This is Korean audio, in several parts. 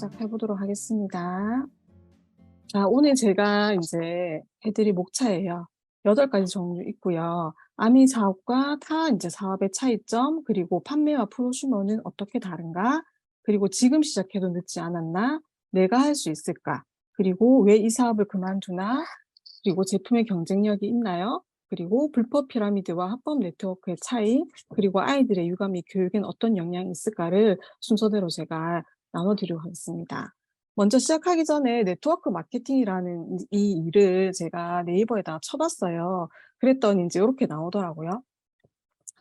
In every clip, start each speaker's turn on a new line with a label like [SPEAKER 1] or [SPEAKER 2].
[SPEAKER 1] 시작해 보도록 하겠습니다. 자, 오늘 제가 이제 해드릴 목차예요. 8가지 종류 있고요. 아미 사업과 타 이제 사업의 차이점, 그리고 판매와 프로슈머는 어떻게 다른가, 그리고 지금 시작해도 늦지 않았나, 내가 할 수 있을까, 그리고 왜 이 사업을 그만두나, 그리고 제품의 경쟁력이 있나요? 그리고 불법 피라미드와 합법 네트워크의 차이, 그리고 아이들의 육아 및 교육엔 어떤 영향이 있을까를 순서대로 제가 나눠드리려고 하겠습니다. 먼저 시작하기 전에 네트워크 마케팅이라는 이 일을 제가 네이버에다가 쳐봤어요. 그랬더니 이제 이렇게 나오더라고요.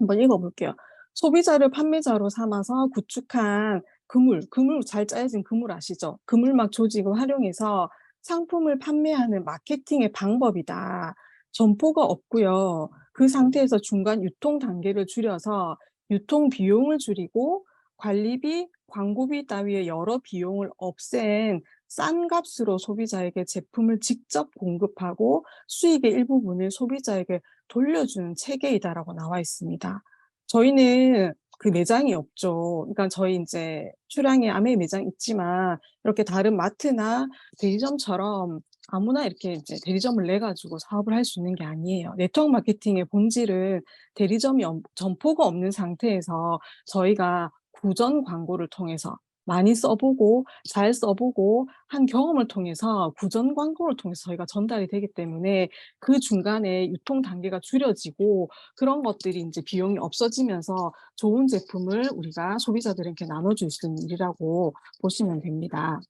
[SPEAKER 1] 한번 읽어볼게요. 소비자를 판매자로 삼아서 구축한 그물 잘 짜여진 그물 아시죠? 그물막 조직을 활용해서 상품을 판매하는 마케팅의 방법이다. 점포가 없고요. 그 상태에서 중간 유통 단계를 줄여서 유통 비용을 줄이고 관리비, 광고비 따위의 여러 비용을 없앤 싼 값으로 소비자에게 제품을 직접 공급하고 수익의 일부분을 소비자에게 돌려주는 체계이다라고 나와 있습니다. 저희는 그 매장이 없죠. 그러니까 저희 인제 출향에 아메 매장 있지만 이렇게 다른 마트나 대리점처럼 아무나 이렇게 이제 대리점을 내 가지고 사업을 할 수 있는 게 아니에요. 네트워크 마케팅의 본질은 대리점이 점포가 없는 상태에서 저희가 구전 광고를 통해서 많이 써 보고 잘 써 보고 한 경험을 통해서 구전 광고를 통해서 저희가 전달이 되기 때문에 그 중간에 유통 단계가 줄여지고 그런 것들이 인제 비용이 없어지면서 좋은 제품을 우리가 소비자들에게 나눠줄 수 있는 일이라고 보시면 됩니다.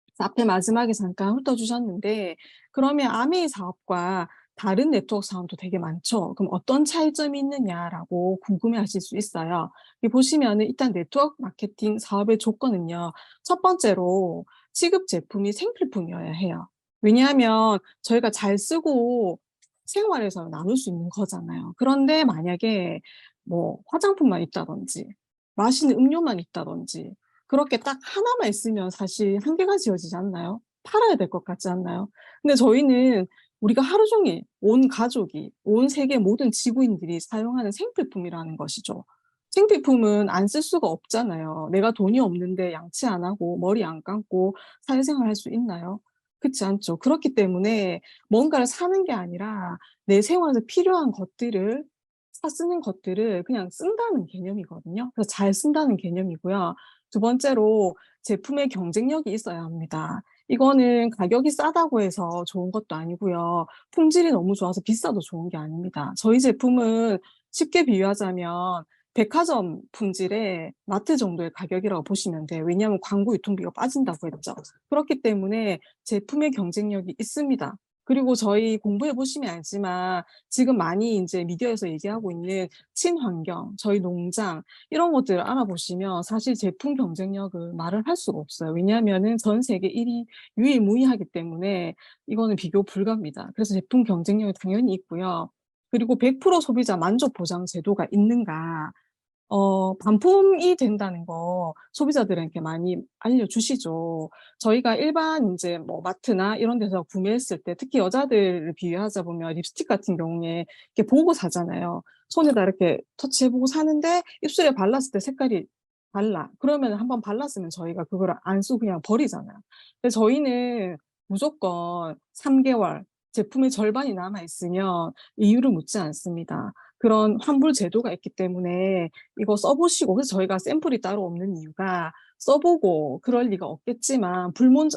[SPEAKER 1] 그래서 앞에 마지막에 잠깐 훑어주셨는데 그러면 아메이 사업과 다른 네트워크 사업도 되게 많죠. 그럼 어떤 차이점이 있느냐라고 궁금해하실 수 있어요. 여기 보시면은 일단 네트워크 마케팅 사업의 조건은요. 첫 번째로 취급 제품이 생필품이어야 해요. 왜냐하면 저희가 잘 쓰고 생활에서 나눌 수 있는 거잖아요. 그런데 만약에 뭐 화장품만 있다든지 마시는 음료만 있다든지 그렇게 딱 하나만 있으면 사실 한계가 지어지지 않나요? 팔아야 될 것 같지 않나요? 근데 저희는 우리가 하루 종일 온 가족이 온 세계 모든 지구인들이 사용하는 생필품이라는 것이죠. 생필품은 안 쓸 수가 없잖아요. 내가 돈이 없는데 양치 안 하고 머리 안 감고 사회생활 할 수 있나요? 그렇지 않죠. 그렇기 때문에 뭔가를 사는 게 아니라 내 생활에서 필요한 것들을 쓰는 것들을 그냥 쓴다는 개념이거든요. 그래서 잘 쓴다는 개념이고요. 두 번째로 제품의 경쟁력이 있어야 합니다. 이거는 가격이 싸다고 해서 좋은 것도 아니고요. 품질이 너무 좋아서 비싸도 좋은 게 아닙니다. 저희 제품은 쉽게 비유하자면 백화점 품질의 마트 정도의 가격이라고 보시면 돼요. 왜냐하면 광고 유통비가 빠진다고 했죠. 그렇기 때문에 제품의 경쟁력이 있습니다. 그리고 저희 공부해 보시면 알지만 지금 많이 인제 미디어에서 얘기하고 있는 친환경, 저희 농장 이런 것들을 알아보시면 사실 제품 경쟁력은 말을 할 수가 없어요. 왜냐하면은 전 세계 1위 유일무이하기 때문에 이거는 비교 불가입니다. 그래서 제품 경쟁력이 당연히 있고요. 그리고 100% 소비자 만족 보장 제도가 있는가 반품이 된다는 거 소비자들에게 많이 알려주시죠. 저희가 일반 인제 뭐 마트나 이런 데서 구매했을 때 특히 여자들을 비유하자 보면 립스틱 같은 경우에 이렇게 보고 사잖아요. 손에다 이렇게 터치해 보고 사는데 입술에 발랐을 때 색깔이 달라. 그러면은 한번 발랐으면 저희가 그거를 안 쓰고 그냥 버리잖아요. 근데 저희는 무조건 3 개월 제품의 절반이 남아 있으면 이유를 묻지 않습니다. 그런 환불 제도가 있기 때문에 이거 써 보시고 그래서 저희가 샘플이 따로 없는 이유가 써 보고 그럴 리가 없겠지만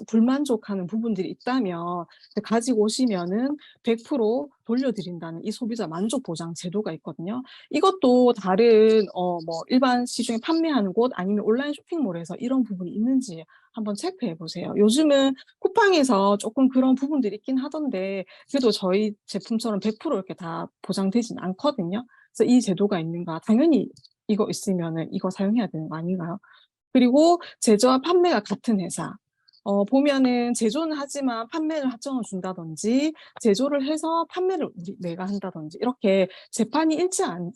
[SPEAKER 1] 불만족하는 부분들이 있다면 가지고 오시면은 100% 돌려드린다는 이 소비자 만족 보장 제도가 있거든요. 이것도 다른 뭐 일반 시중에 판매하는 곳 아니면 온라인 쇼핑몰에서 이런 부분이 있는지 한번 체크해 보세요. 요즘은 쿠팡에서 쪼끔 그런 부분들이 있긴 하던데 그래도 저희 제품처럼 100% 이렇게 다 보장되진 않거든요. 그래서 이 제도가 있는가 당연히 이거 있으면은 이거 사용해야 되는 거 아닌가요? 그리고 제조와 판매가 같은 회사. 보면은 제조는 하지만 판매를 하청을 준다든지 제조를 해서 판매를 내가 한다든지 이렇게 재판이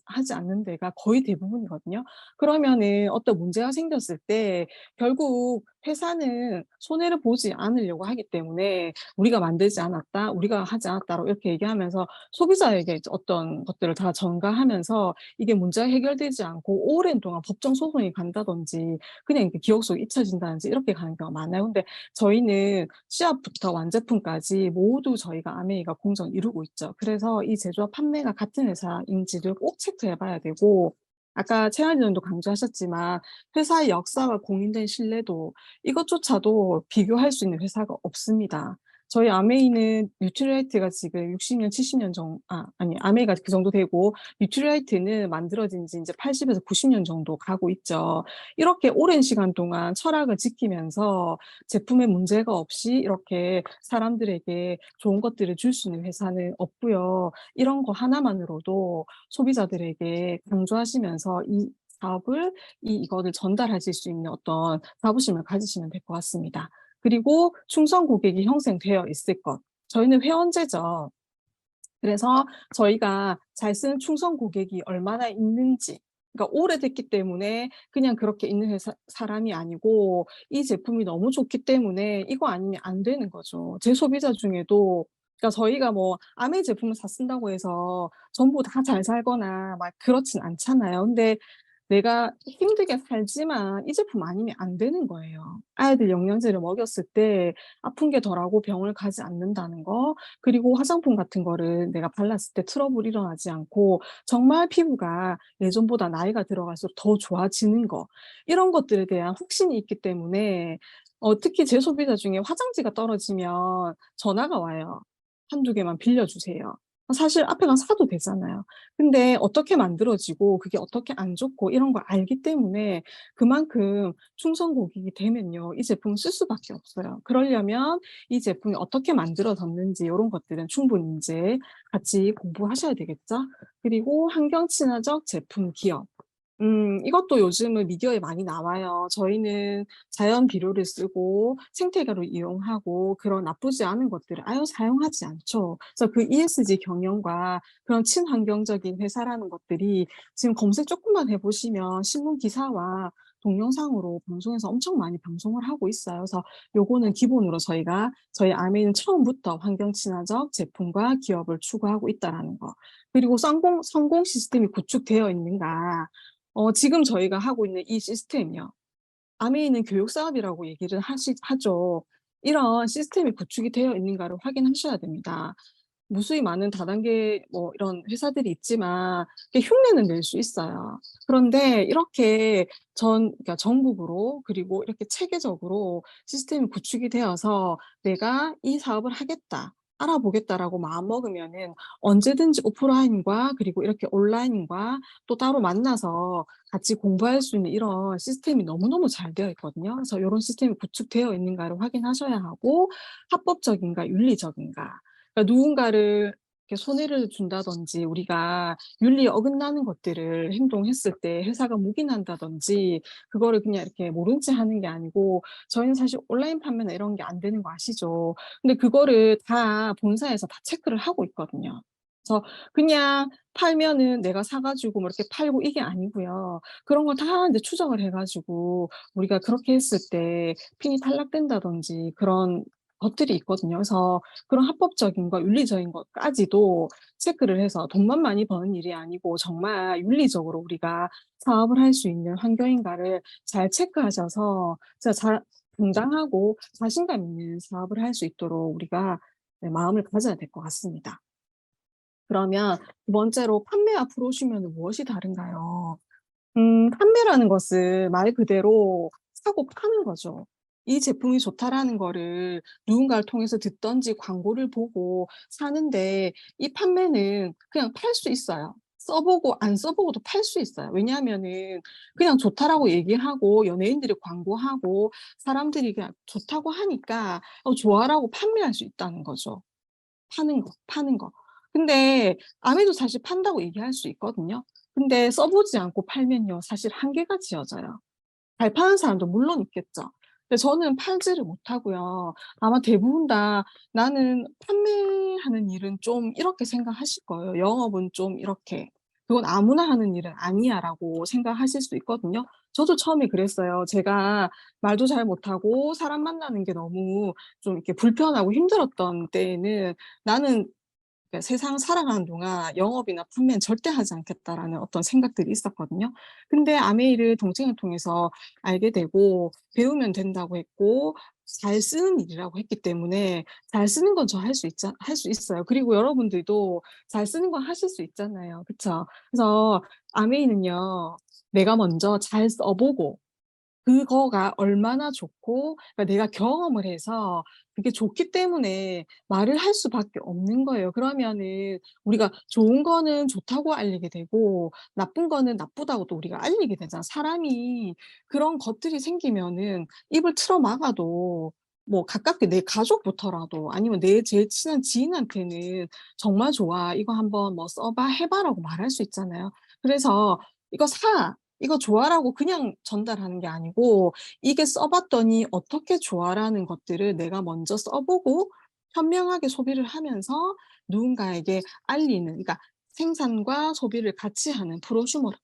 [SPEAKER 1] 하지 않는 데가 거의 대부분이거든요. 그러면은 어떤 문제가 생겼을 때 결국 회사는 손해를 보지 않으려고 하기 때문에 "우리가 만들지 않았다. 우리가 하지 않았다."고 이렇게 얘기하면서 소비자에게 어떤 것들을 다 전가하면서 이게 문제가 해결되지 않고 오랜 동안 법정 소송이 간다든지 그냥 이렇게 기억 속에 잊혀진다든지 이렇게 가는 경우가 많아요. 근데 저희는 시합부터 완제품까지 모두 저희가 아메이가 공정을 이루고 있죠. 그래서 이 제조와 판매가 같은 회사인지를 꼭 체크해 봐야 되고 아까 최한위원도 강조하셨지만 회사의 역사와 공인된 신뢰도 이것조차도 비교할 수 있는 회사가 없습니다. 저희 아메이는 뉴트리라이트가 지금 60년 70년 아니 아메이가 그 정도 되고 뉴트리라이트는 만들어진 지 이제 80 에서 90년 정도 가고 있죠. 이렇게 오랜 시간 동안 철학을 지키면서 제품에 문제가 없이 이렇게 사람들에게 좋은 것들을 줄 수 있는 회사는 없고요. 이런 거 하나만으로도 소비자들에게 강조하시면서 이 사업을 이거를 전달하실 수 있는 어떤 자부심을 가지시면 될 것 같습니다. 그리고 충성 고객이 형성되어 있을 것. 저희는 회원제죠. 그래서 저희가 잘 쓰는 충성 고객이 얼마나 있는지 그러니까 오래됐기 때문에 그냥 그렇게 있는 회사 사람이 아니고 이 제품이 너무 좋기 때문에 이거 아니면 안 되는 거죠. 제 소비자 중에도 그러니까 저희가 뭐 아메 제품을 사 쓴다고 해서 전부 다 잘 살거나 막 그렇진 않잖아요. 근데 내가 힘들게 살지만 이 제품 아니면 안 되는 거예요. 아이들 영양제를 먹였을 때 아픈 게 덜하고 병을 가지 않는다는 거 그리고 화장품 같은 거를 내가 발랐을 때 트러블이 일어나지 않고 정말 피부가 예전보다 나이가 들어갈수록 더 좋아지는 거 이런 것들에 대한 확신이 있기 때문에 특히 제 소비자 중에 화장지가 떨어지면 전화가 와요. "한두 개만 빌려 주세요." 사실 앞에 가서 사도 되잖아요. 근데 어떻게 만들어지고 그게 어떻게 안 좋고 이런 걸 알기 때문에 그만큼 충성 고객이 되면요. 이 제품을 쓸 수밖에 없어요. 그러려면 이 제품이 어떻게 만들어졌는지 요런 것들은 충분히 인제 같이 공부하셔야 되겠죠. 그리고 환경 친화적 제품 기업. 이것도 요즘은 미디어에 많이 나와요. 저희는 자연 비료를 쓰고 생태계를 이용하고 그런 나쁘지 않은 것들을 아예 사용하지 않죠. 그래서 그 ESG 경영과 그런 친환경적인 회사라는 것들이 지금 검색 쪼끔만 해 보시면 신문 기사와 동영상으로 방송에서 엄청 많이 방송을 하고 있어요. 그래서 요거는 기본으로 저희가 저희 아메이는 처음부터 환경 친화적 제품과 기업을 추구하고 있다라는 거. 그리고 성공 시스템이 구축되어 있는가. 지금 저희가 하고 있는 이 시스템이요. 아메이는 교육 사업이라고 얘기를 하죠. 이런 시스템이 구축이 되어 있는가를 확인하셔야 됩니다. 무수히 많은 다단계 뭐 이런 회사들이 있지만 이게 흉내는 낼 수 있어요. 그런데 이렇게 그러니까 전국으로 그리고 이렇게 체계적으로 시스템이 구축이 되어서 '내가 이 사업을 하겠다. 알아보겠다.'라고 마음먹으면은 언제든지 오프라인과 그리고 이렇게 온라인과 또 따로 만나서 같이 공부할 수 있는 이런 시스템이 너무너무 잘 되어 있거든요. 그래서 요런 시스템이 구축되어 있는가를 확인하셔야 하고 합법적인가 윤리적인가. 그러니까 누군가를 이렇게 손해를 준다든지 우리가 윤리에 어긋나는 것들을 행동했을 때 회사가 묵인한다든지 그거를 그냥 이렇게 모른 채 하는 게 아니고 저희는 사실 온라인 판매나 이런 게 안 되는 거 아시죠? 근데 그거를 다 본사에서 다 체크를 하고 있거든요. 그래서 그냥 팔면은 내가 사 가지고 뭐 이렇게 팔고 이게 아니고요. 그런 걸 다 인제 추적을 해 가지고 우리가 그렇게 했을 때 핀이 탈락된다든지 그런 것들이 있거든요. 그래서 그런 합법적인 윤리적인 것까지도 체크를 해서 돈만 많이 버는 일이 아니고 정말 윤리적으로 우리가 사업을 할 수 있는 환경인가를 잘 체크하셔서 진짜 당당하고 자신감 있는 사업을 할 수 있도록 우리가 네 마음을 가져야 될 것 같습니다. 그러면 두 번째로 판매와 프로슈머는 무엇이 다른가요? 판매라는 것은 말 그대로 사고 파는 거죠. 이 제품이 좋다라는 거를 누군가를 통해서 듣든지 광고를 보고 사는데 이 판매는 그냥 팔 수 있어요. 써 보고 안 써 보고도 팔 수 있어요. 왜냐하면은 그냥 좋다라고 얘기하고 연예인들이 광고하고 사람들이 그냥 좋다고 하니까 좋아라고 판매할 수 있다는 거죠. 파는 거. 근데 아메도 사실 판다고 얘기할 수 있거든요. 근데 써 보지 않고 팔면요 사실 한계가 지어져요. 잘 파는 사람도 물론 있겠죠. 근데 저는 팔지를 못하고요. 아마 대부분 다 '나는 판매하는 일은 좀' 이렇게 생각하실 거예요. '영업은 좀 이렇게.' 그건 아무나 하는 일은 아니야라고 생각하실 수 있거든요. 저도 처음에 그랬어요. 제가 말도 잘 못하고 사람 만나는 게 너무 좀 이렇게 불편하고 힘들었던 때에는 '나는 그러니까 세상 살아가는 동안 영업이나 판매는 절대 하지 않겠다.'라는 어떤 생각들이 있었거든요. 근데 아메이를 동생을 통해서 알게 되고 배우면 된다고 했고 잘 쓰는 일이라고 했기 때문에 잘 쓰는 건 저 할 수 있어요. 그리고 여러분들도 잘 쓰는 건 하실 수 있잖아요. 그쵸? 그래서 아메이는요. 내가 먼저 잘 써 보고 그거가 얼마나 좋고 그러니까 내가 경험을 해서 그게 좋기 때문에 말을 할 수밖에 없는 거예요. 그러면은 우리가 좋은 거는 좋다고 알리게 되고 나쁜 거는 나쁘다고 또 우리가 알리게 되잖아. 사람이 그런 것들이 생기면은 입을 틀어 막아도 뭐 가깝게 내 가족부터라도 아니면 내 제일 친한 지인한테는 "정말 좋아. 이거 한번 뭐 써 봐. 해 봐."라고 말할 수 있잖아요. 그래서 "이거 사. 이거 좋아."라고 그냥 전달하는 게 아니고 "이게 써 봤더니 어떻게 좋아?"라는 것들을 내가 먼저 써 보고 현명하게 소비를 하면서 누군가에게 알리는 그러니까 생산과 소비를 같이 하는 프로슈머를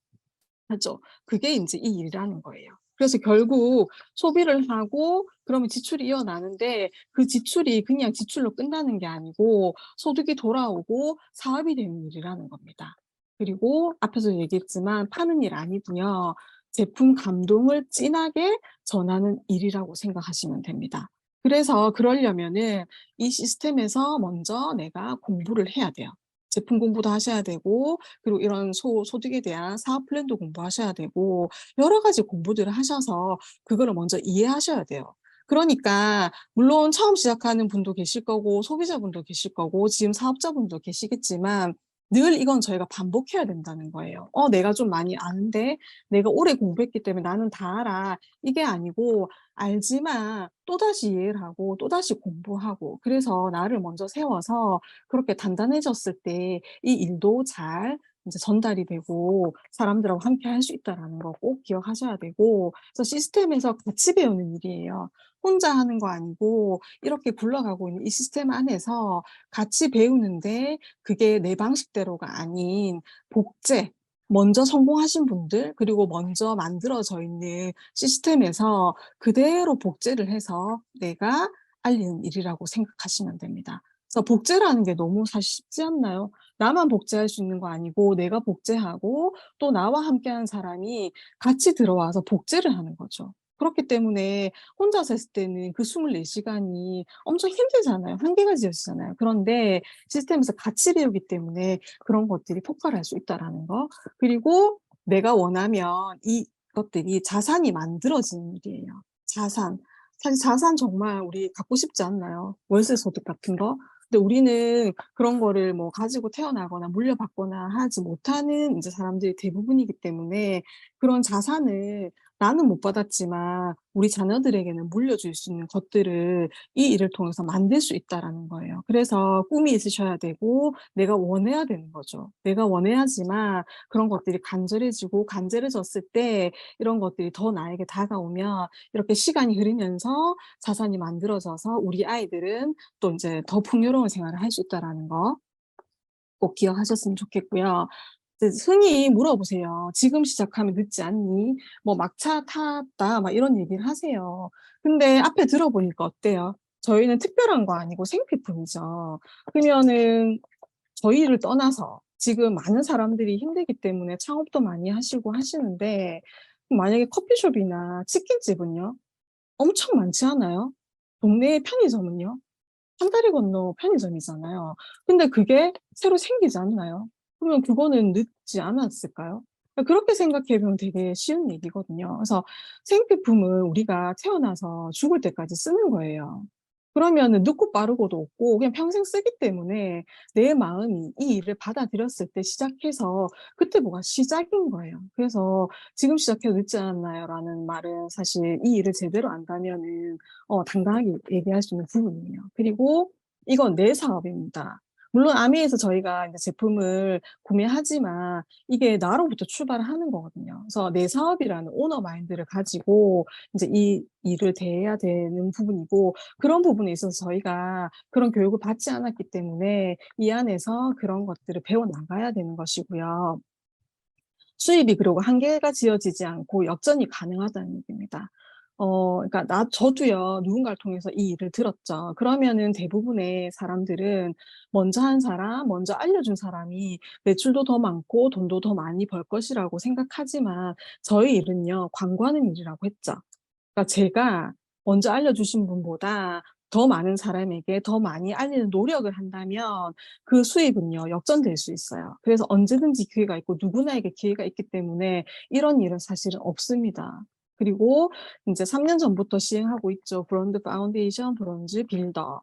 [SPEAKER 1] 하죠. 그게 인제 이 일이라는 거예요. 그래서 결국 소비를 하고 그러면 지출이 이어나는데 그 지출이 그냥 지출로 끝나는 게 아니고 소득이 돌아오고 사업이 되는 일이라는 겁니다. 그리고 앞에서 얘기했지만 파는 일 아니고요. 제품 감동을 진하게 전하는 일이라고 생각하시면 됩니다. 그래서 그러려면은 이 시스템에서 먼저 내가 공부를 해야 돼요. 제품 공부도 하셔야 되고 그리고 이런 소득에 대한 사업 플랜도 공부하셔야 되고 여러 가지 공부들을 하셔서 그거를 먼저 이해하셔야 돼요. 그러니까 물론 처음 시작하는 분도 계실 거고 소비자분도 계실 거고 지금 사업자분도 계시겠지만 늘 이건 저희가 반복해야 된다는 거예요. 내가 좀 많이 아는데 내가 오래 공부했기 때문에 나는 다 알아." 이게 아니고 알지만 또다시 이해를 하고 또다시 공부하고 그래서 나를 먼저 세워서 그렇게 단단해졌을 때 이 일도 잘 인제 전달이 되고 사람들하고 함께 할 수 있다라는 거 꼭 기억하셔야 되고 그래서 시스템에서 같이 배우는 일이에요. 혼자 하는 거 아니고 이렇게 굴러가고 있는 이 시스템 안에서 같이 배우는데 그게 내 방식대로가 아닌 복제 먼저 성공하신 분들 그리고 먼저 만들어져 있는 시스템에서 그대로 복제를 해서 내가 알리는 일이라고 생각하시면 됩니다. 그래서 복제라는 게 너무 사실 쉽지 않나요? 나만 복제할 수 있는 거 아니고 내가 복제하고 또 나와 함께하는 사람이 같이 들어와서 복제를 하는 거죠. 그렇기 때문에 혼자서 했을 때는 그 24 시간이 엄청 힘들잖아요. 한계가 지어지잖아요. 그런데 시스템에서 같이 배우기 때문에 그런 것들이 폭발할 수 있다라는 거. 그리고 내가 원하면 이것들이 자산이 만들어지는 일이에요. 자산. 사실 자산 정말 우리 갖고 싶지 않나요? 월세 소득 같은 거? 근데 우리는 그런 거를 뭐 가지고 태어나거나 물려받거나 하지 못하는 인제 사람들이 대부분이기 때문에 그런 자산을 나는 못 받았지만 우리 자녀들에게는 물려줄 수 있는 것들을 이 일을 통해서 만들 수 있다라는 거예요. 그래서 꿈이 있으셔야 되고 내가 원해야 되는 거죠. 내가 원해야지만 그런 것들이 간절해지고 간절해졌을 때 이런 것들이 더 나에게 다가오면 이렇게 시간이 흐르면서 자산이 만들어져서 우리 아이들은 또 인제 더 풍요로운 생활을 할 수 있다라는 거 꼭 기억하셨으면 좋겠고요. 이제 흔히 물어보세요. "지금 시작하면 늦지 않니?" 뭐 "막차 탔다." 막 이런 얘기를 하세요. 근데 앞에 들어보니까 어때요? 저희는 특별한 거 아니고 생필품이죠. 그러면은 저희를 떠나서 지금 많은 사람들이 힘들기 때문에 창업도 많이 하시고 하시는데 만약에 커피숍이나 치킨집은요? 엄청 많지 않아요? 동네에 편의점은요? 한 다리 건너 편의점이잖아요. 근데 그게 새로 생기지 않나요? 그러면 그거는 늦지 않았을까요? 그렇게 생각해 보면 되게 쉬운 얘기거든요. 그래서 생필품은 우리가 태어나서 죽을 때까지 쓰는 거예요. 그러면은 늦고 빠르고도 없고 그냥 평생 쓰기 때문에 내 마음이 이 일을 받아들였을 때 시작해서 그때 뭐가 시작인 거예요. 그래서 "지금 시작해도 늦지 않았나요?"라는 말은 사실 이 일을 제대로 안다면은 당당하게 얘기할 수 있는 부분이에요. 그리고 이건 내 사업입니다. 물론 아미에서 저희가 이제 제품을 구매하지만 이게 나로부터 출발을 하는 거거든요. 그래서 내 사업이라는 오너 마인드를 가지고 인제 이 일을 대해야 되는 부분이고 그런 부분에 있어서 저희가 그런 교육을 받지 않았기 때문에 이 안에서 그런 것들을 배워 나가야 되는 것이고요. 수입이 그리고 한계가 지어지지 않고 역전이 가능하다는 얘기입니다. 그러니까 저도요, 누군가를 통해서 이 일을 들었죠. 그러면은 대부분의 사람들은 먼저 한 사람, 먼저 알려준 사람이 매출도 더 많고 돈도 더 많이 벌 것이라고 생각하지만 저희 일은요, 광고하는 일이라고 했죠. 그러니까 제가 먼저 알려주신 분보다 더 많은 사람에게 더 많이 알리는 노력을 한다면 그 수입은요, 역전될 수 있어요. 그래서 언제든지 기회가 있고 누구나에게 기회가 있기 때문에 이런 일은 사실은 없습니다. 그리고 인제 3년 전부터 시행하고 있죠. 브론드 파운데이션, 브론즈 빌더.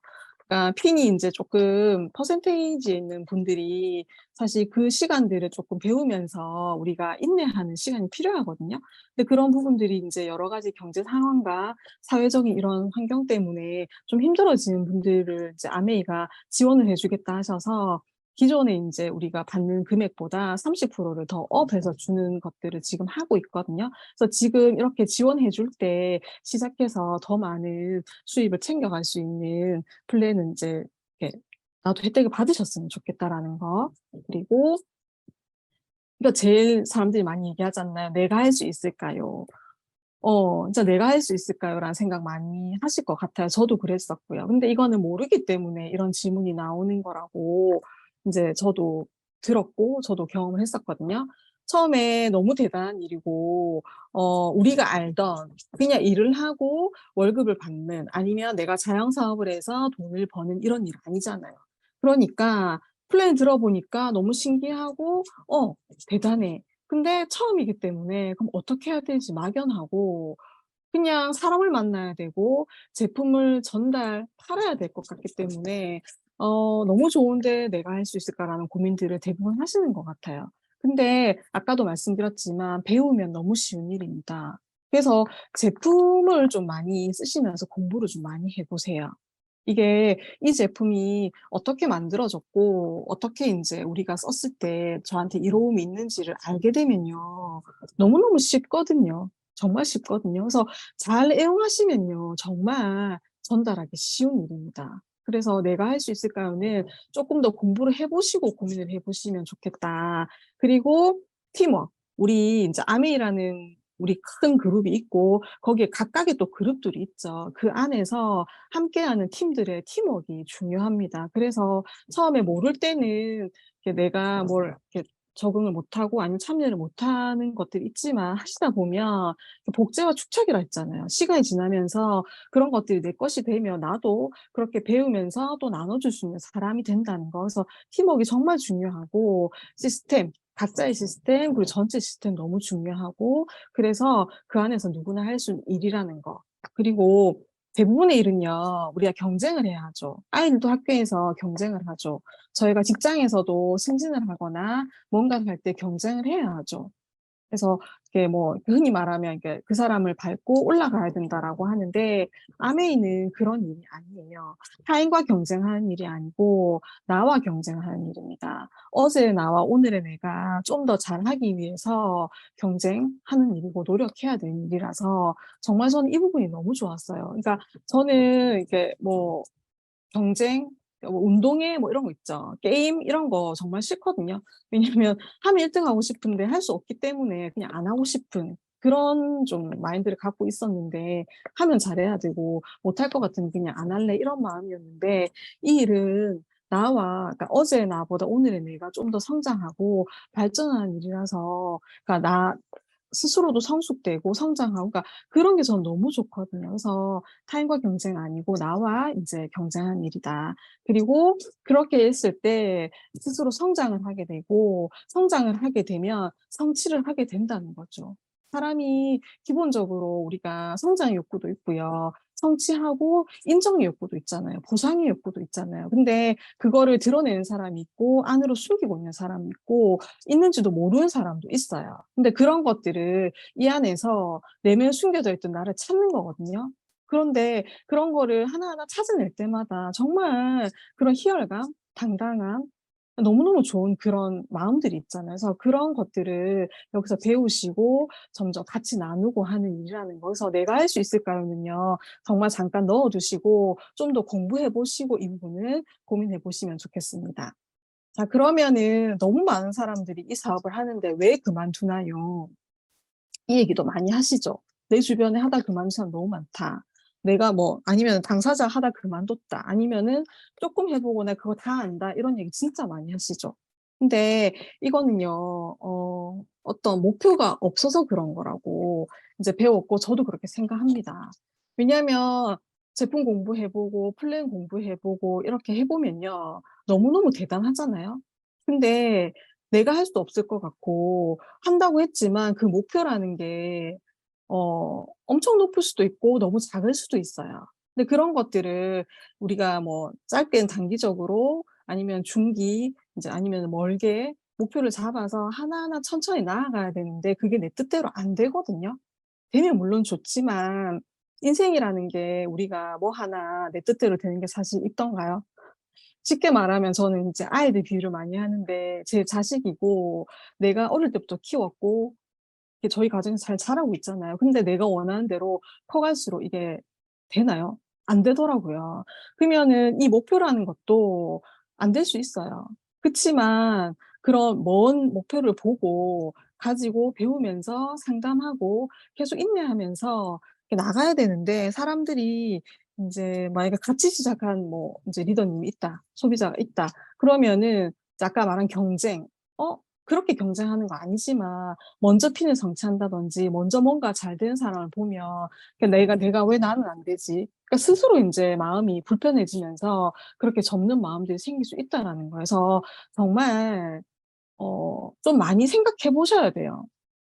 [SPEAKER 1] 그러니까 핀이 인제 쪼끔 퍼센테이지에 있는 분들이 사실 그 시간들을 쪼끔 배우면서 우리가 인내하는 시간이 필요하거든요. 근데 그런 부분들이 인제 여러 가지 경제 상황과 사회적인 이런 환경 때문에 좀 힘들어지는 분들을 이제 아메이가 지원을 해 주겠다 하셔서 기존에 인제 우리가 받는 금액보다 30%를 더 업해서 주는 것들을 지금 하고 있거든요. 그래서 지금 이렇게 지원해 줄 때 시작해서 더 많은 수입을 챙겨갈 수 있는 플랜은 인제 이렇게 '나도 혜택을 받으셨으면 좋겠다.'라는 거. 그리고 그러니까 제일 사람들이 많이 얘기하잖아요. '내가 할 수 있을까요?' 진짜 '내가 할 수 있을까요?'라는 생각 많이 하실 것 같아요. 저도 그랬었고요. 근데 이거는 모르기 때문에 이런 질문이 나오는 거라고 인제 저도 들었고 저도 경험을 했었거든요. 처음에 너무 대단한 일이고 우리가 알던 그냥 일을 하고 월급을 받는 아니면 내가 자영 사업을 해서 돈을 버는 이런 일 아니잖아요. 그러니까 플랜 들어보니까 너무 신기하고 '대단해.' 근데 처음이기 때문에 그럼 어떻게 해야 될지 막연하고 그냥 사람을 만나야 되고 제품을 팔아야 될 것 같기 때문에 '너무 좋은데 내가 할 수 있을까?'라는 고민들을 대부분 하시는 것 같아요. 근데 아까도 말씀드렸지만 배우면 너무 쉬운 일입니다. 그래서 제품을 좀 많이 쓰시면서 공부를 좀 많이 해 보세요. 이게 이 제품이 어떻게 만들어졌고 어떻게 인제 우리가 썼을 때 저한테 이로움이 있는지를 알게 되면요. 너무너무 쉽거든요. 정말 쉽거든요. 그래서 잘 애용하시면요. 정말 전달하기 쉬운 일입니다. 그래서 '내가 할 수 있을까요?'는 쪼끔 더 공부를 해 보시고 고민을 해 보시면 좋겠다. 그리고 팀워크. 우리 인제 아메이라는 우리 큰 그룹이 있고 거기에 각각의 또 그룹들이 있죠. 그 안에서 함께하는 팀들의 팀워크가 중요합니다. 그래서 처음에 모를 때는 이렇게 내가 뭘 이렇게 적응을 못하고 아니면 참여를 못하는 것들이 있지만 하시다 보면 그 복제와 축적이라 했잖아요. 시간이 지나면서 그런 것들이 내 것이 되면 나도 그렇게 배우면서 또 나눠줄 수 있는 사람이 된다는 거. 그래서 팀워크가 정말 중요하고 시스템, 각자의 시스템 그리고 전체 시스템 너무 중요하고 그래서 그 안에서 누구나 할 수 있는 일이라는 거. 그리고 대부분의 일은요. 우리가 경쟁을 해야 하죠. 아이들도 학교에서 경쟁을 하죠. 저희가 직장에서도 승진을 하거나 뭔가를 할 때 경쟁을 해야 하죠. 그래서 이게 뭐 흔히 말하면 이게 "그 사람을 밟고 올라가야 된다."라고 하는데 아메이는 그런 일이 아니에요. 타인과 경쟁하는 일이 아니고 나와 경쟁하는 일입니다. 어제의 나와 오늘의 내가 좀 더 잘하기 위해서 경쟁하는 일이고 노력해야 되는 일이라서 정말 저는 이 부분이 너무 좋았어요. 그러니까 저는 이게 뭐 경쟁 뭐 운동회 뭐 이런 거 있죠. 게임 이런 거 정말 싫거든요. 왜냐면 하면 1등 하고 싶은데 할 수 없기 때문에 그냥 안 하고 싶은 그런 좀 마인드를 갖고 있었는데 하면 잘해야 되고 못할 것 같으면 그냥 안 할래 이런 마음이었는데 이 일은 나와 그러니까 어제의 나보다 오늘의 내가 좀 더 성장하고 발전하는 일이라서 그러니까 나 스스로도 성숙되고 성장하고 그러니까 그런 게 저는 너무 좋거든요. 그래서 타인과 경쟁 아니고 나와 인제 경쟁하는 일이다. 그리고 그렇게 했을 때 스스로 성장을 하게 되고 성장을 하게 되면 성취를 하게 된다는 거죠. 사람이 기본적으로 우리가 성장의 욕구도 있고요. 성취하고 인정의 욕구도 있잖아요. 보상의 욕구도 있잖아요. 근데 그거를 드러내는 사람이 있고 안으로 숨기고 있는 사람이 있고 있는지도 모르는 사람도 있어요. 근데 그런 것들을 이 안에서 내면에 숨겨져 있던 나를 찾는 거거든요. 그런데 그런 거를 하나하나 찾아낼 때마다 정말 그런 희열감, 당당함 너무너무 좋은 그런 마음들이 있잖아요. 그래서 그런 것들을 여기서 배우시고 점점 같이 나누고 하는 일이라는 거. 그래서 '내가 할 수 있을까요?'는요. 정말 잠깐 넣어 두시고 좀 더 공부해 보시고 이 부분을 고민해 보시면 좋겠습니다. 자, 그러면은 너무 많은 사람들이 이 사업을 하는데 왜 그만두나요? 이 얘기도 많이 하시죠. "내 주변에 하다 그만둔 사람 너무 많다." 내가 뭐 아니면 "당사자가 하다 그만뒀다." 아니면은 "쪼끔 해 보고 나 그거 다 안다." 이런 얘기 진짜 많이 하시죠. 근데 이거는요 어떤 목표가 없어서 그런 거라고 인제 배웠고 저도 그렇게 생각합니다. 왜냐하면 제품 공부해 보고 플랜 공부해 보고 이렇게 해 보면요 너무너무 대단하잖아요. 근데 내가 할 수 없을 것 같고 한다고 했지만 그 목표라는 게 엄청 높을 수도 있고 너무 작을 수도 있어요. 근데 그런 것들을 우리가 뭐 짧게는 단기적으로 아니면 중기 이제 아니면은 멀게 목표를 잡아서 하나하나 천천히 나아가야 되는데 그게 내 뜻대로 안 되거든요. 되면 물론 좋지만 인생이라는 게 우리가 뭐 하나 내 뜻대로 되는 게 사실 있던가요? 쉽게 말하면 저는 이제 아이들 비유를 많이 하는데 제 자식이고 내가 어릴 때부터 키웠고 이게 저희 가정에서 잘 자라고 있잖아요. 근데 내가 원하는 대로 커갈수록 이게 되나요? 안 되더라고요. 그러면은 이 목표라는 것도 안 될 수 있어요. 그치만 그런 먼 목표를 보고 가지고 배우면서 상담하고 계속 인내하면서 이렇게 나가야 되는데 사람들이 인제 만약에 같이 시작한 뭐 인제 리더님이 있다. 소비자가 있다. 그러면은 이제 아까 말한 경쟁 그렇게 경쟁하는 거 아니지만 먼저 핀을 성취한다든지 먼저 뭔가 잘 되는 사람을 보면 그러니까 '내가 왜 나는 안 되지?' 그러니까 스스로 인제 마음이 불편해지면서 그렇게 접는 마음들이 생길 수 있다라는 거예요. 그래서 정말 좀 많이 생각해 보셔야 돼요.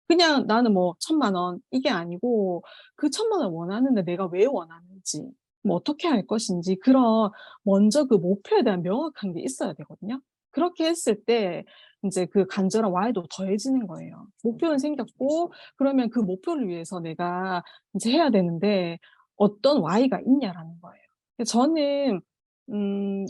[SPEAKER 1] 그냥 나는 뭐 1,000,000원 이게 아니고 그 1,000,000원 원하는데 내가 왜 원하는지 뭐 어떻게 할 것인지 그런 먼저 그 목표에 대한 명확한 게 있어야 되거든요. 그렇게 했을 때 인제 그 간절한 why도 더해지는 거예요. 목표는 생겼고 그러면 그 목표를 위해서 내가 인제 해야 되는데 어떤 why가 있냐라는 거예요. 근데 저는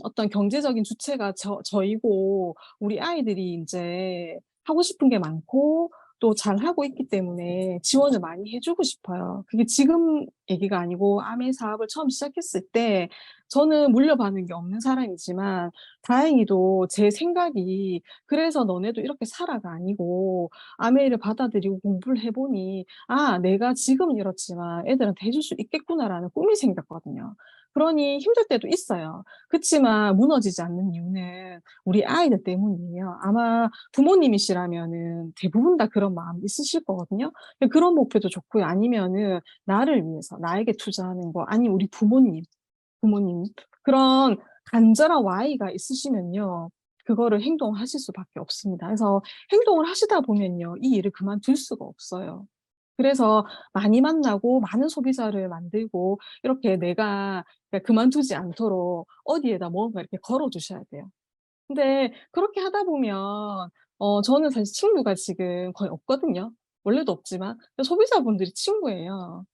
[SPEAKER 1] 어떤 경제적인 주체가 저이고 우리 아이들이 인제 하고 싶은 게 많고 또 잘하고 있기 때문에 지원을 많이 해 주고 싶어요. 그게 지금 얘기가 아니고 아메 사업을 처음 시작했을 때 저는 물려받은 게 없는 사람이지만 다행히도 제 생각이 '그래서 너네도 이렇게 살아.'가 아니고 아메이를 받아들이고 공부를 해 보니 '아 내가 지금은 이렇지만 애들한테 해줄 수 있겠구나.'라는 꿈이 생겼거든요. 그러니 힘들 때도 있어요. 그치만 무너지지 않는 이유는 우리 아이들 때문이에요. 아마 부모님이시라면은 대부분 다 그런 마음이 있으실 거거든요. 근데 그런 목표도 좋고요. 아니면은 나를 위해서 나에게 투자하는 거 아니면 우리 부모님 그런 간절한 why가 있으시면요. 그거를 행동하실 수밖에 없습니다. 그래서 행동을 하시다 보면요. 이 일을 그만둘 수가 없어요. 그래서 많이 만나고 많은 소비자를 만들고 이렇게 내가 그러니까 그만두지 않도록 어디에다 뭔가 이렇게 걸어 두셔야 돼요. 근데 그렇게 하다 보면 저는 사실 친구가 지금 거의 없거든요. 원래도 없지만 소비자분들이 친구예요.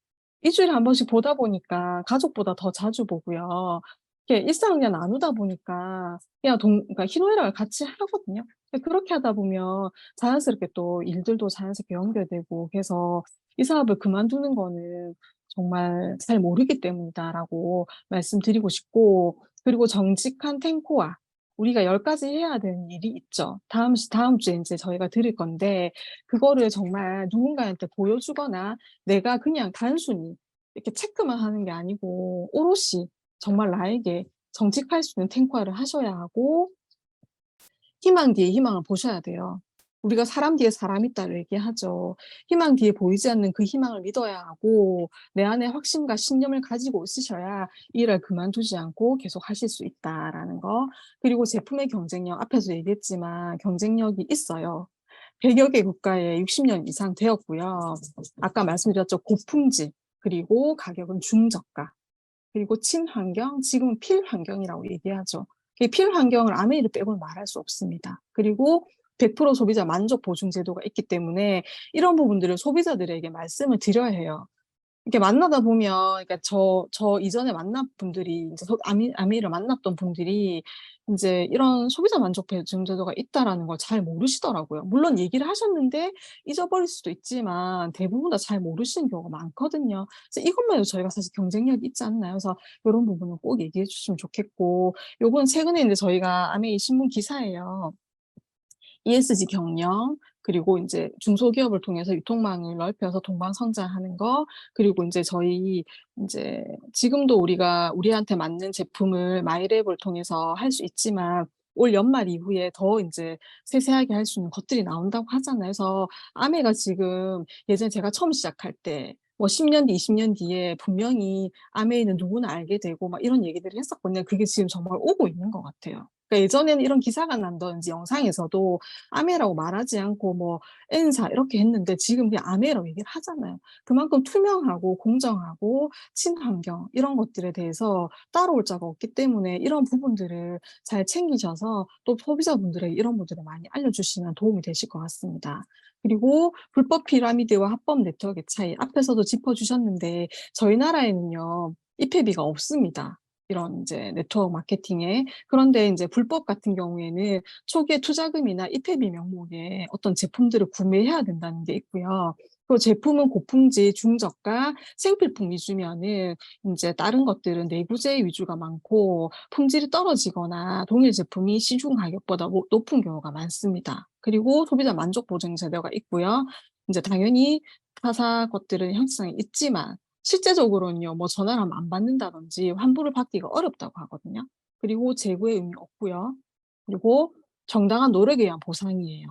[SPEAKER 1] 2 주일에 한 번씩 보다 보니까 가족보다 더 자주 보고요. 이렇게 일상을 그냥 나누다 보니까 그냥 그러니까 희노애락을 같이 하거든요. 그렇게 하다 보면 자연스럽게 또 일들도 자연스럽게 연결되고 그래서 "이 사업을 그만두는 거는 정말 잘 모르기 때문이다."라고 말씀드리고 싶고 그리고 정직한 탱고와 우리가 10 가지 해야 되는 일이 있죠. 다음 주에 인제 저희가 드릴 건데 그거를 정말 누군가한테 보여주거나 내가 그냥 단순히 이렇게 체크만 하는 게 아니고 오롯이 정말 나에게 정직할 수 있는 탱고화를 하셔야 하고 희망 뒤에 희망을 보셔야 돼요. 우리가 "사람 뒤에 사람이 있다."고 얘기하죠. 희망 뒤에 보이지 않는 그 희망을 믿어야 하고 내 안에 확신과 신념을 가지고 있으셔야 이 일을 그만두지 않고 계속 하실 수 있다라는 거. 그리고 제품의 경쟁력 앞에서 얘기했지만 경쟁력이 있어요. 100여 개 국가에 60년 이상 되었고요. 아까 말씀드렸죠. 고품질 그리고 가격은 중저가 그리고 친환경 지금은 필환경이라고 얘기하죠. 이 필환경을 아메이를 빼고는 말할 수 없습니다. 그리고 100% 소비자 만족 보증 제도가 있기 때문에 이런 부분들을 소비자들에게 말씀을 드려야 해요. 이렇게 만나다 보면 그러니까 저 이전에 만난 분들이 인제 아미를 만났던 분들이 인제 이런 소비자 만족 배정 제도가 있다라는 걸 잘 모르시더라고요. 물론 얘기를 하셨는데 잊어버릴 수도 있지만 대부분 다 잘 모르시는 경우가 많거든요. 그래서 이것만 해도 저희가 사실 경쟁력이 있지 않나요? 그래서 요런 부분은 꼭 얘기해 주셨으면 좋겠고 요건 최근에 인제 저희가 아메이 신문 기사예요. ESG 경영 그리고 인제 중소기업을 통해서 유통망을 넓혀서 동반 성장하는 거 그리고 인제 저희 인제 지금도 우리가 우리한테 맞는 제품을 마이랩을 통해서 할 수 있지만 올 연말 이후에 더 인제 세세하게 할 수 있는 것들이 나온다고 하잖아요. 그래서 아메가 지금 예전에 제가 처음 시작할 때 뭐 10년 뒤, 20년 뒤에 분명히 아메이는 누구나 알게 되고 막 이런 얘기들을 했었거든요. 그게 지금 정말 오고 있는 것 같아요. 그러니까 예전에는 이런 기사가 난다든지 영상에서도 아메라고 말하지 않고 뭐 N사 이렇게 했는데 지금 그냥 아메라고 얘기를 하잖아요. 그만큼 투명하고 공정하고 친환경 이런 것들에 대해서 따라올 자가 없기 때문에 이런 부분들을 잘 챙기셔서 또 소비자분들에게 이런 분들을 많이 알려주시면 도움이 되실 것 같습니다. 그리고 불법 피라미드와 합법 네트워크의 차이 앞에서도 짚어 주셨는데 저희 나라에는요. 입회비가 없습니다. 이런 인제 네트워크 마케팅에. 그런데 인제 불법 같은 경우에는 초기에 투자금이나 입회비 명목에 어떤 제품들을 구매해야 된다는 게 있고요. 그 제품은 고품질, 중저가, 생필품 위주면은 인제 다른 것들은 내구재 위주가 많고 품질이 떨어지거나 동일 제품이 시중 가격보다 높은 경우가 많습니다. 그리고 소비자 만족 보증 제도가 있고요. 인제 당연히 타사 것들은 형식상이 있지만 실제적으로는요. 뭐 전화를 하면 안 받는다든지 환불을 받기가 어렵다고 하거든요. 그리고 재고의 의미 없고요. 그리고 정당한 노력에 의한 보상이에요.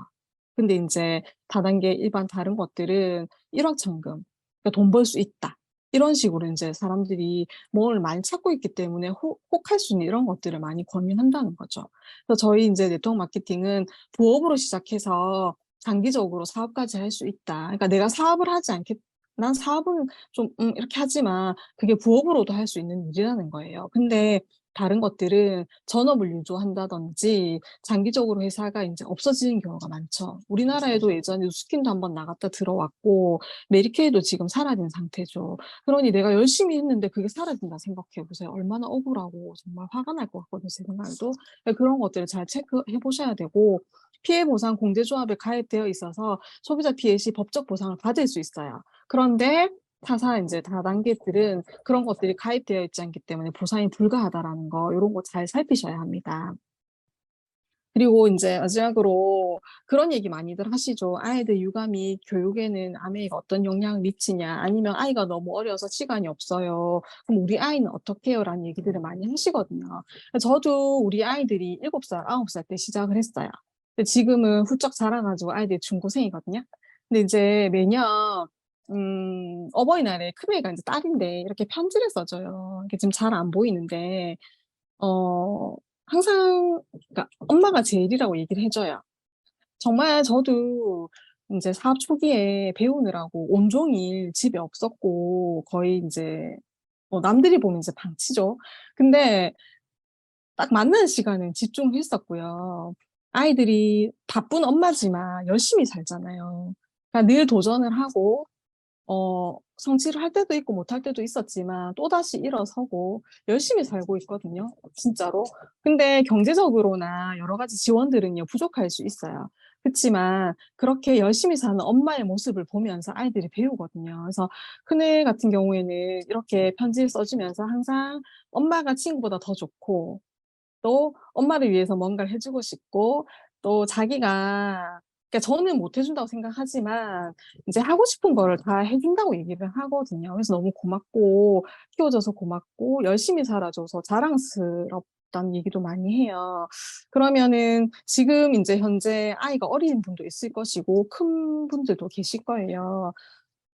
[SPEAKER 1] 근데 인제 다단계 일반 다른 것들은 일확천금 그러니까 '돈 벌 수 있다.' 이런 식으로 인제 사람들이 뭘 많이 찾고 있기 때문에 혹할 수 있는 이런 것들을 많이 권유한다는 거죠. 그래서 저희 인제 네트워크 마케팅은 부업으로 시작해서 장기적으로 사업까지 할 수 있다. 그러니까 내가 사업을 하지 않겠 난 사업은 좀 이렇게 하지만 그게 부업으로도 할 수 있는 일이라는 거예요. 근데 다른 것들은 전업을 유도한다든지 장기적으로 회사가 인제 없어지는 경우가 많죠. 우리나라에도 예전에 누스킨도 한번 나갔다 들어왔고 메리케이도 지금 사라진 상태죠. 그러니 내가 열심히 했는데 그게 사라진다 생각해 보세요. 얼마나 억울하고 정말 화가 날 것 같거든요, 제 생각에도. 예 그런 것들을 잘 체크해 보셔야 되고 피해 보상 공제조합에 가입되어 있어서 소비자 피해 시 법적 보상을 받을 수 있어요. 그런데 타사 인제 다단계들은 그런 것들이 가입되어 있지 않기 때문에 보상이 불가하다라는 거 요런 거 잘 살피셔야 합니다. 그리고 인제 마지막으로 그런 얘기 많이들 하시죠. "아이들 육아 및 교육에는 아메이가 어떤 영향을 미치냐." 아니면 "아이가 너무 어려서 시간이 없어요. 그럼 우리 아이는 어떻게 해요?"라는 얘기들을 많이 하시거든요. 저도 우리 아이들이 7 살, 9살 때 시작을 했어요. 근데 지금은 훌쩍 자라 가지고 아이들이 중고생이거든요. 근데 이제 매년 어버이날에 큰애가 인제 딸인데 이렇게 편지를 써 줘요. 이게 지금 잘 안 보이는데 어 항상 그러니까 엄마가 제일이라고 얘기를 해 줘요. 정말 저도 인제 사업 초기에 배우느라고 온종일 집에 없었고 거의 인제 남들이 보면 이제 방치죠. 근데 딱 만나는 시간은 집중했었고요. 아이들이 바쁜 엄마지만 열심히 살잖아요. 그러니까 늘 도전을 하고 성취를 할 때도 있고 못할 때도 있었지만 또다시 일어서고 열심히 살고 있거든요 진짜로. 근데 경제적으로나 여러 가지 지원들은요 부족할 수 있어요. 그치만 그렇게 열심히 사는 엄마의 모습을 보면서 아이들이 배우거든요. 그래서 큰애 같은 경우에는 이렇게 편지를 써 주면서 항상 엄마가 친구보다 더 좋고 또 엄마를 위해서 뭔가를 해 주고 싶고 또 자기가 그러니까 저는 못 해 준다고 생각하지만 이제 하고 싶은 거를 다 해 준다고 얘기를 하거든요. 그래서 너무 고맙고 키워 줘서 고맙고 열심히 살아 줘서 자랑스럽다는 얘기도 많이 해요. 그러면은 지금 인제 현재 아이가 어린 분도 있을 것이고 큰 분들도 계실 거예요.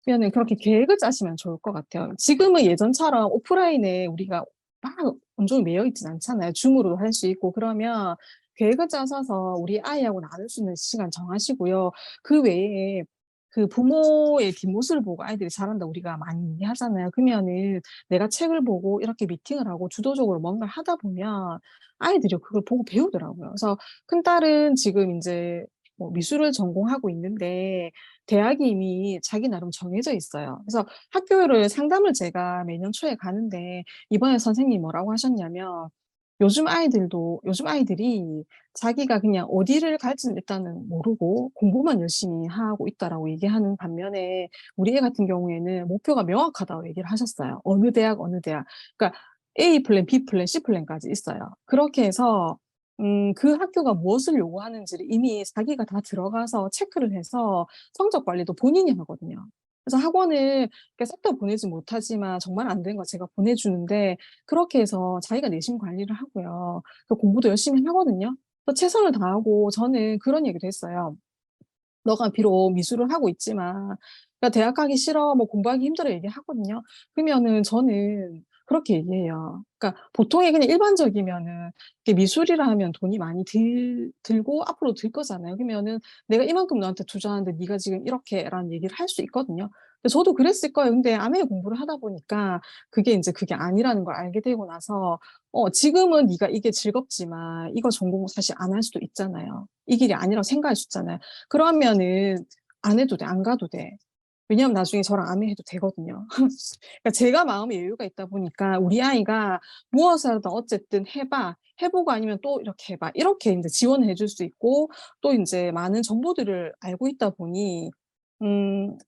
[SPEAKER 1] 그러면은 그렇게 계획을 짜시면 좋을 것 같아요. 지금은 예전처럼 오프라인에 우리가 막 온종일 매여 있진 않잖아요. 줌으로도 할 수 있고 그러면 계획을 짜셔서 우리 아이하고 나눌 수 있는 시간 정하시고요. 그 외에 그 부모의 뒷모습을 보고 아이들이 자란다 우리가 많이 얘기하잖아요. 그러면은 내가 책을 보고 이렇게 미팅을 하고 주도적으로 뭔가를 하다 보면 아이들이 그걸 보고 배우더라고요. 그래서 큰딸은 지금 인제 뭐 미술을 전공하고 있는데 대학이 이미 자기 나름 정해져 있어요. 그래서 학교를 상담을 제가 매년 초에 가는데 이번에 선생님이 뭐라고 하셨냐면 요즘 아이들이 자기가 그냥 어디를 갈지는 일단은 모르고 공부만 열심히 하고 있다라고 얘기하는 반면에 우리 애 같은 경우에는 목표가 명확하다고 얘기를 하셨어요. 어느 대학, 어느 대학. 그러니까 A 플랜, B 플랜, C 플랜까지 있어요. 그렇게 해서 그 학교가 무엇을 요구하는지를 이미 자기가 다 들어가서 체크를 해서 성적 관리도 본인이 하거든요. 그래서 학원을 싹 다 보내지 못하지만 정말 안 되는 거 제가 보내주는데 그렇게 해서 자기가 내신 관리를 하고요. 또 공부도 열심히 하거든요. 또 최선을 다하고 저는 그런 얘기도 했어요. 너가 비록 미술을 하고 있지만 "야 대학 가기 싫어. 뭐 공부하기 힘들어." 얘기하거든요. 그러면은 저는 그렇게 얘기해요. 그러니까 보통의 그냥 일반적이면은 이게 미술이라 하면 돈이 많이 들고 앞으로 들 거잖아요. 그러면은 "내가 이만큼 너한테 투자하는데 네가 지금 이렇게."라는 얘기를 할 수 있거든요. 근데 저도 그랬을 거예요. 근데 암에 공부를 하다 보니까 그게 인제 그게 아니라는 걸 알게 되고 나서 지금은 네가 이게 즐겁지만 이거 전공 사실 안 할 수도 있잖아요. 이 길이 아니라고 생각할 수 있잖아요. 그러면은 안 해도 돼. 안 가도 돼. 왜냐하면 나중에 저랑 아미해도 되거든요. 그러니까 제가 마음의 여유가 있다 보니까 우리 아이가 무엇을 하든 어쨌든 "해 봐. 해 보고 아니면 또 이렇게 해 봐." 이렇게 인제 지원을 해줄 수 있고 또 인제 많은 정보들을 알고 있다 보니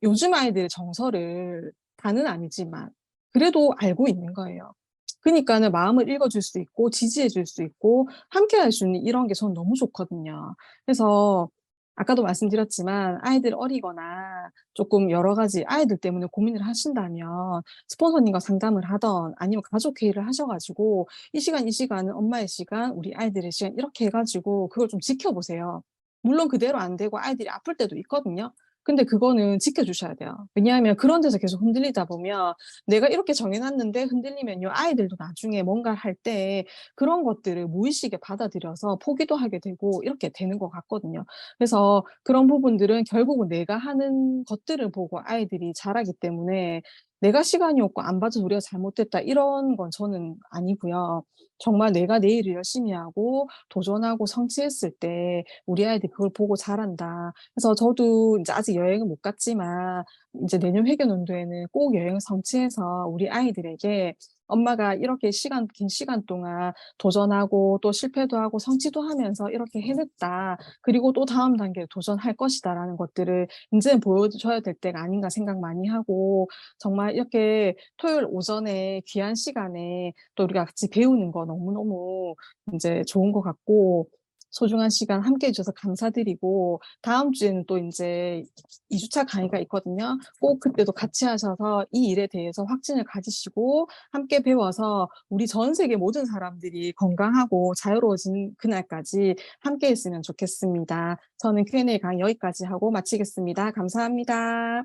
[SPEAKER 1] 요즘 아이들의 정서를 다는 아니지만 그래도 알고 있는 거예요. 그니까는 마음을 읽어 줄 수 있고 지지해 줄 수 있고 함께할 수 있는 이런 게 저는 너무 좋거든요. 그래서 아까도 말씀드렸지만 아이들 어리거나 쪼끔 여러 가지 아이들 때문에 고민을 하신다면 스폰서님과 상담을 하든 아니면 가족 회의를 하셔 가지고 "이 시간, 이 시간은 엄마의 시간, 우리 아이들의 시간." 이렇게 해 가지고 그걸 좀 지켜보세요. 물론 그대로 안 되고 아이들이 아플 때도 있거든요. 근데 그거는 지켜 주셔야 돼요. 왜냐하면 그런 데서 계속 흔들리다 보면 내가 이렇게 정해 놨는데 흔들리면요 아이들도 나중에 뭔가를 할 때 그런 것들을 무의식에 받아들여서 포기도 하게 되고 이렇게 되는 것 같거든요. 그래서 그런 부분들은 결국은 내가 하는 것들을 보고 아이들이 자라기 때문에 '내가 시간이 없고 안 봐줘서 우리가 잘못했다.' 이런 건 저는 아니고요. 정말 내가 내 일을 열심히 하고 도전하고 성취했을 때 '우리 아이들이 그걸 보고 자란다.' 그래서 저도 인제 아직 여행은 못 갔지만 인제 내년 회계연도에는 꼭 여행을 성취해서 우리 아이들에게 "엄마가 이렇게 긴 시간 동안 도전하고 또 실패도 하고 성취도 하면서 이렇게 해냈다. 그리고 또 다음 단계에 도전할 것이다."라는 것들을 인제는 보여줘야 될 때가 아닌가 생각 많이 하고 정말 이렇게 토요일 오전에 귀한 시간에 또 우리가 같이 배우는 거 너무너무 인제 좋은 것 같고 소중한 시간 함께 해 주셔서 감사드리고 다음 주에는 또 인제 2 주차 강의가 있거든요. 꼭 그때도 같이 하셔서 이 일에 대해서 확신을 가지시고 함께 배워서 우리 전 세계 모든 사람들이 건강하고 자유로워지는 그날까지 함께 했으면 좋겠습니다. 저는 Q&A 강의 여기까지 하고 마치겠습니다. 감사합니다.